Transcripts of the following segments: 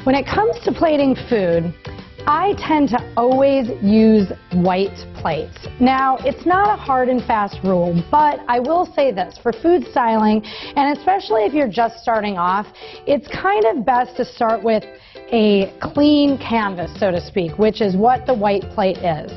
When it comes to plating food, I tend to always use white plates. Now, it's not a hard and fast rule, but I will say this, for food styling, and especially if you're just starting off, it's kind of best to start with a clean canvas, so to speak, which is what the white plate is.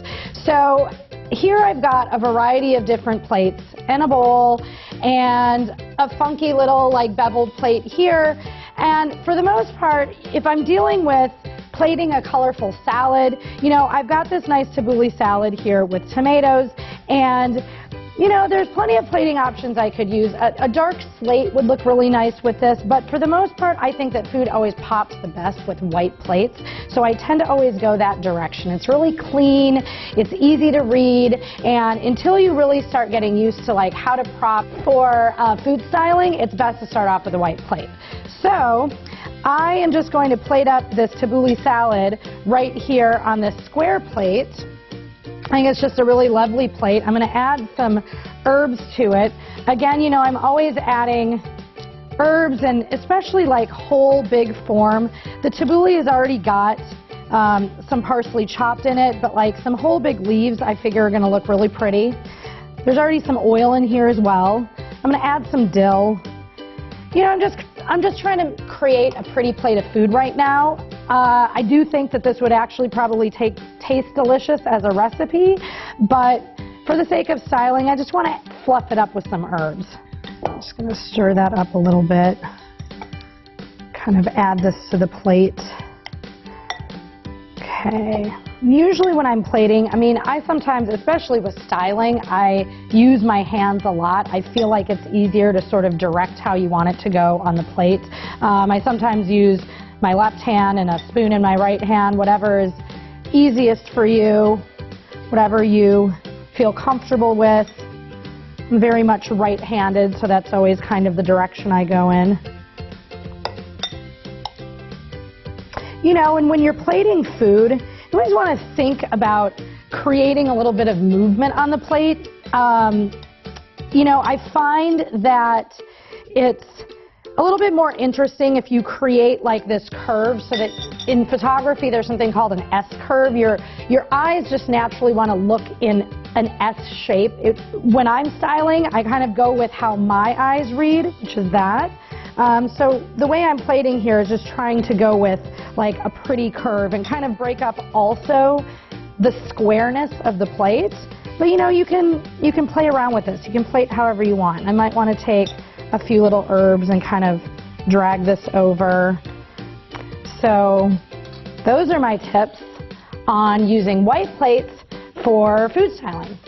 So here I've got a variety of different plates and a bowl and a funky little like beveled plate here. And for the most part, if I'm dealing with plating a colorful salad, you know, I've got this nice tabbouleh salad here with tomatoes, and you know, there's plenty of plating options I could use. A dark slate would look really nice with this, but for the most part, I think that food always pops the best with white plates, so I tend to always go that direction. It's really clean, it's easy to read, and until you really start getting used to like how to prop for food styling, it's best to start off with a white plate. So I am just going to plate up this tabbouleh salad right here on this square plate. I think it's just a really lovely plate. I'm going to add some herbs to it. Again, you know, I'm always adding herbs, and especially like whole big form. The tabbouleh has already got some parsley chopped in it, but like some whole big leaves I figure are going to look really pretty. There's already some oil in here as well. I'm going to add some dill. You know, I'm just trying to create a pretty plate of food right now. I do think that this would actually probably taste delicious as a recipe, but for the sake of styling, I just want to fluff it up with some herbs. I'm just going to stir that up a little bit, kind of add this to the plate. Okay. Usually when I'm plating, I mean, I sometimes, especially with styling, I use my hands a lot. I feel like it's easier to sort of direct how you want it to go on the plate. I sometimes use my left hand and a spoon in my right hand, whatever is easiest for you, whatever you feel comfortable with. I'm very much right-handed, so that's always kind of the direction I go in. You know, and when you're plating food, you always want to think about creating a little bit of movement on the plate. You know, I find that it's a little bit more interesting if you create like this curve, so that in photography there's something called an S curve. Your eyes just naturally want to look in an S shape. When I'm styling, I kind of go with how my eyes read, which is that. So the way I'm plating here is just trying to go with like a pretty curve and kind of break up also the squareness of the plate. But you know, you can play around with this. You can plate however you want. I might want to take a few little herbs and kind of drag this over. So those are my tips on using white plates for food styling.